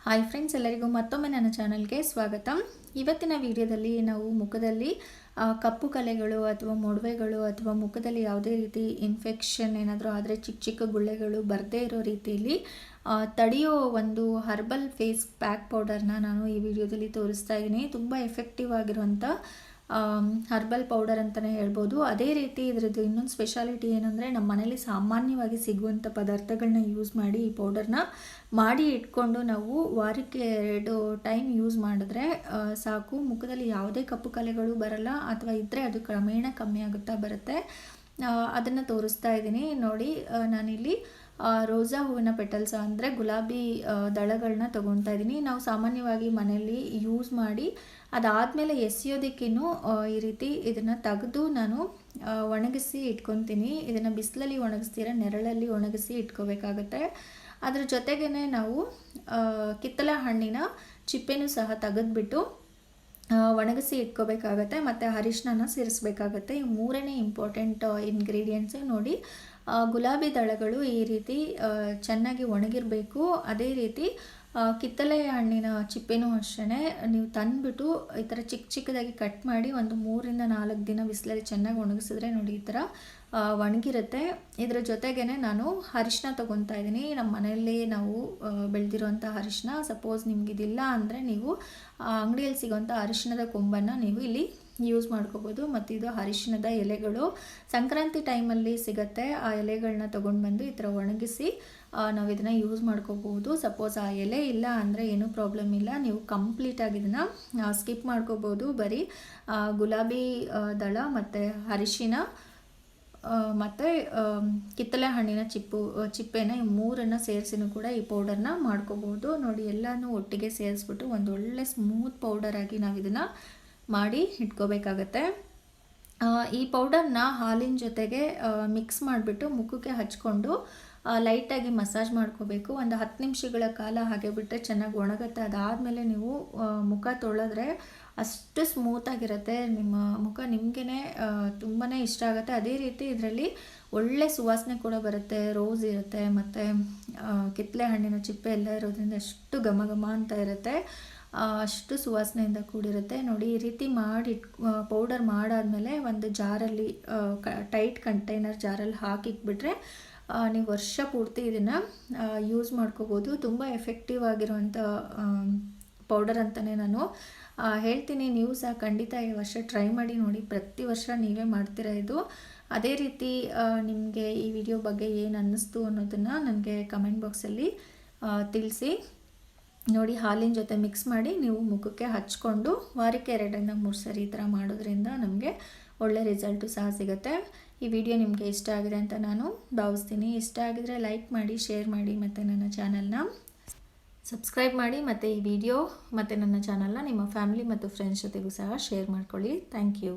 Hi friends, ಎಲ್ಲರಿಗೂ ಮತ್ತೊಮ್ಮೆ ನನ್ನ ಚಾನಲ್ಗೆ ಸ್ವಾಗತ. ಇವತ್ತಿನ ವಿಡಿಯೋದಲ್ಲಿ ನಾವು ಮುಖದಲ್ಲಿ ಕಪ್ಪು ಕಲೆಗಳು ಅಥವಾ ಮೊಡವೆಗಳು ಅಥವಾ ಮುಖದಲ್ಲಿ ಯಾವುದೇ ರೀತಿ ಇನ್ಫೆಕ್ಷನ್ ಏನಾದರೂ ಆದರೆ ಚಿಕ್ಕ ಚಿಕ್ಕ ಗುಳ್ಳೆಗಳು ಬರದೇ ಇರೋ ರೀತಿಯಲ್ಲಿ ತಡೆಯೋ ಒಂದು ಹರ್ಬಲ್ ಫೇಸ್ ಪ್ಯಾಕ್ ಪೌಡರ್ನ ನಾನು ಈ ವಿಡಿಯೋದಲ್ಲಿ ತೋರಿಸ್ತಾ ಇದ್ದೀನಿ. ತುಂಬ ಎಫೆಕ್ಟಿವ್ ಆಗಿರುವಂಥ ಹರ್ಬಲ್ ಪೌಡರ್ ಅಂತಲೇ ಹೇಳ್ಬೋದು. ಅದೇ ರೀತಿ ಇದರದ್ದು ಇನ್ನೊಂದು ಸ್ಪೆಷಾಲಿಟಿ ಏನಂದರೆ, ನಮ್ಮ ಮನೇಲಿ ಸಾಮಾನ್ಯವಾಗಿ ಸಿಗುವಂಥ ಪದಾರ್ಥಗಳನ್ನ ಯೂಸ್ ಮಾಡಿ ಈ ಪೌಡರ್ನ ಮಾಡಿ ಇಟ್ಕೊಂಡು ನಾವು ವಾರಕ್ಕೆ 2 ಟೈಮ್ ಯೂಸ್ ಮಾಡಿದ್ರೆ ಸಾಕು. ಮುಖದಲ್ಲಿ ಯಾವುದೇ ಕಪ್ಪು ಕಲೆಗಳು ಬರಲ್ಲ, ಅಥವಾ ಇದ್ದರೆ ಅದು ಕ್ರಮೇಣ ಕಮ್ಮಿ ಆಗುತ್ತಾ ಬರುತ್ತೆ. ಅದನ್ನು ತೋರಿಸ್ತಾ ಇದ್ದೀನಿ ನೋಡಿ. ನಾನಿಲ್ಲಿ ರೋಸಾ ಹೂವಿನ ಪೆಟಲ್ಸ್ ಅಂದರೆ ಗುಲಾಬಿ ದಳಗಳನ್ನ ತೊಗೊಳ್ತಾ ಇದ್ದೀನಿ. ನಾವು ಸಾಮಾನ್ಯವಾಗಿ ಮನೆಯಲ್ಲಿ ಯೂಸ್ ಮಾಡಿ ಅದಾದಮೇಲೆ ಎಸೆಯೋದಕ್ಕೇನು ಈ ರೀತಿ ಇದನ್ನು ತೆಗೆದು ನಾನು ಒಣಗಿಸಿ ಇಟ್ಕೊತೀನಿ. ಇದನ್ನು ಬಿಸಿಲಲ್ಲಿ ಒಣಗಿಸ್ತೀರ, ನೆರಳಲ್ಲಿ ಒಣಗಿಸಿ ಇಟ್ಕೋಬೇಕಾಗತ್ತೆ. ಅದ್ರ ಜೊತೆಗೇ ನಾವು ಕಿತ್ತಳೆ ಹಣ್ಣಿನ ಚಿಪ್ಪೆನೂ ಸಹ ತೆಗೆದ್ಬಿಟ್ಟು ಒಣಗಿಸಿ ಇಟ್ಕೋಬೇಕಾಗತ್ತೆ, ಮತ್ತು ಅರಿಶಿನ ಸೇರಿಸ್ಬೇಕಾಗತ್ತೆ. ಈ ಮೂರನೇ ಇಂಪಾರ್ಟೆಂಟ್ ಇಂಗ್ರೀಡಿಯೆಂಟ್ಸು ನೋಡಿ. ಗುಲಾಬಿ ದಳಗಳು ಈ ರೀತಿ ಚೆನ್ನಾಗಿ ಒಣಗಿರಬೇಕು. ಅದೇ ರೀತಿ ಕಿತ್ತಳೆ ಹಣ್ಣಿನ ಚಿಪ್ಪೆನೂ ಅಷ್ಟೇ ನೀವು ತಂದುಬಿಟ್ಟು ಈ ಥರ ಚಿಕ್ಕ ಚಿಕ್ಕದಾಗಿ ಕಟ್ ಮಾಡಿ ಒಂದು 3 ರಿಂದ 4 ದಿನ ಬಿಸಿಲಲ್ಲಿ ಚೆನ್ನಾಗಿ ಒಣಗಿಸಿದ್ರೆ ನೋಡಿ ಈ ಥರ ಒಣಗಿರುತ್ತೆ. ಇದರ ಜೊತೆಗೇ ನಾನು ಅರಿಶಿನ ತೊಗೊತಾ ಇದ್ದೀನಿ. ನಮ್ಮ ಮನೆಯಲ್ಲಿ ನಾವು ಬೆಳೆದಿರೋಂಥ ಅರಿಶಿನ. ಸಪೋಸ್ ನಿಮಗಿದಿಲ್ಲ ಅಂದರೆ ನೀವು ಅಂಗಡಿಯಲ್ಲಿ ಸಿಗೋಂಥ ಅರಿಶಿಣದ ಕೊಂಬನ್ನು ನೀವು ಇಲ್ಲಿ ಯೂಸ್ ಮಾಡ್ಕೋಬೋದು. ಮತ್ತು ಇದು ಅರಿಶಿಣದ ಎಲೆಗಳು ಸಂಕ್ರಾಂತಿ ಟೈಮಲ್ಲಿ ಸಿಗುತ್ತೆ. ಆ ಎಲೆಗಳನ್ನ ತೊಗೊಂಡು ಬಂದು ಈ ಥರ ಒಣಗಿಸಿ ನಾವು ಇದನ್ನು ಯೂಸ್ ಮಾಡ್ಕೋಬೋದು. ಸಪೋಸ್ ಆ ಎಲೆ ಇಲ್ಲ ಅಂದರೆ ಏನೂ ಪ್ರಾಬ್ಲಮ್ ಇಲ್ಲ, ನೀವು ಕಂಪ್ಲೀಟಾಗಿ ಇದನ್ನು ಸ್ಕಿಪ್ ಮಾಡ್ಕೋಬೋದು. ಬರೀ ಗುಲಾಬಿ ದಳ ಮತ್ತು ಅರಿಶಿನ ಮತ್ತು ಕಿತ್ತಳೆ ಹಣ್ಣಿನ ಚಿಪ್ಪೆನ ಈ ಮೂರನ್ನು ಸೇರಿಸಿನೂ ಕೂಡ ಈ ಪೌಡರ್ನ ಮಾಡ್ಕೋಬೋದು. ನೋಡಿ, ಎಲ್ಲನೂ ಒಟ್ಟಿಗೆ ಸೇರಿಸ್ಬಿಟ್ಟು ಒಂದು ಒಳ್ಳೆ ಸ್ಮೂತ್ ಪೌಡರಾಗಿ ನಾವು ಇದನ್ನು ಮಾಡಿ ಇಟ್ಕೋಬೇಕಾಗತ್ತೆ. ಈ ಪೌಡರ್ನ ಹಾಲಿನ ಜೊತೆಗೆ ಮಿಕ್ಸ್ ಮಾಡಿಬಿಟ್ಟು ಮುಖಕ್ಕೆ ಹಚ್ಕೊಂಡು ಲೈಟಾಗಿ ಮಸಾಜ್ ಮಾಡ್ಕೋಬೇಕು. ಒಂದು 10 ನಿಮಿಷಗಳ ಕಾಲ ಹಾಗೆ ಬಿಟ್ಟರೆ ಚೆನ್ನಾಗಿ ಒಣಗುತ್ತೆ. ಅದಾದಮೇಲೆ ನೀವು ಮುಖ ತೊಳೆದ್ರೆ ಅಷ್ಟು ಸ್ಮೂತಾಗಿರುತ್ತೆ ನಿಮ್ಮ ಮುಖ. ನಿಮಗೇ ತುಂಬಾ ಇಷ್ಟ ಆಗುತ್ತೆ. ಅದೇ ರೀತಿ ಇದರಲ್ಲಿ ಒಳ್ಳೆ ಸುವಾಸನೆ ಕೂಡ ಬರುತ್ತೆ. ರೋಸ್ ಇರುತ್ತೆ ಮತ್ತು ಕಿತ್ತಳೆ ಹಣ್ಣಿನ ಚಿಪ್ಪೆ ಎಲ್ಲ ಇರೋದ್ರಿಂದ ಅಷ್ಟು ಘಮ ಘಮ ಅಂತ ಇರುತ್ತೆ, ಅಷ್ಟು ಸುವಾಸನೆಯಿಂದ ಕೂಡಿರುತ್ತೆ. ನೋಡಿ, ಈ ರೀತಿ ಮಾಡಿ ಪೌಡರ್ ಮಾಡಾದಮೇಲೆ ಒಂದು ಜಾರಲ್ಲಿ ಟೈಟ್ ಕಂಟೈನರ್ ಜಾರಲ್ಲಿ ಹಾಕಿಟ್ಬಿಟ್ರೆ ನೀವು ವರ್ಷ ಪೂರ್ತಿ ಇದನ್ನು ಯೂಸ್ ಮಾಡ್ಕೋಬೋದು. ತುಂಬ ಎಫೆಕ್ಟಿವ್ ಆಗಿರುವಂಥ ಪೌಡರ್ ಅಂತಲೇ ನಾನು ಹೇಳ್ತೀನಿ. ನೀವು ಸಹ ಖಂಡಿತ ಈ ವರ್ಷ ಟ್ರೈ ಮಾಡಿ ನೋಡಿ. ಪ್ರತಿ ವರ್ಷ ನೀವೇ ಮಾಡ್ತೀರಾ ಇದು. ಅದೇ ರೀತಿ ನಿಮಗೆ ಈ ವಿಡಿಯೋ ಬಗ್ಗೆ ಏನು ಅನ್ನಿಸ್ತು ಅನ್ನೋದನ್ನು ನನಗೆ ಕಮೆಂಟ್ ಬಾಕ್ಸಲ್ಲಿ ತಿಳಿಸಿ. ನೋಡಿ, ಹಾಲಿನ ಜೊತೆ ಮಿಕ್ಸ್ ಮಾಡಿ ನೀವು ಮುಖಕ್ಕೆ ಹಚ್ಕೊಂಡು ವಾರಕ್ಕೆ 2 ರಿಂದ 3 ಸರಿ ಈ ಥರ ಮಾಡೋದ್ರಿಂದ ನಮಗೆ ಒಳ್ಳೆ ರಿಸಲ್ಟು ಸಹ ಸಿಗುತ್ತೆ. ಈ ವಿಡಿಯೋ ನಿಮಗೆ ಇಷ್ಟ ಆಗಿದೆ ಅಂತ ನಾನು ಭಾವಿಸ್ತೀನಿ. ಇಷ್ಟ ಆಗಿದರೆ ಲೈಕ್ ಮಾಡಿ, ಶೇರ್ ಮಾಡಿ, ಮತ್ತು ನನ್ನ ಚಾನಲ್ನ ಸಬ್ಸ್ಕ್ರೈಬ್ ಮಾಡಿ. ಮತ್ತು ಈ ವಿಡಿಯೋ ಮತ್ತು ನನ್ನ ಚಾನಲ್ನ ನಿಮ್ಮ ಫ್ಯಾಮಿಲಿ ಮತ್ತು ಫ್ರೆಂಡ್ಸ್ ಜೊತೆಗೂ ಸಹ ಶೇರ್ ಮಾಡ್ಕೊಳ್ಳಿ. Thank you.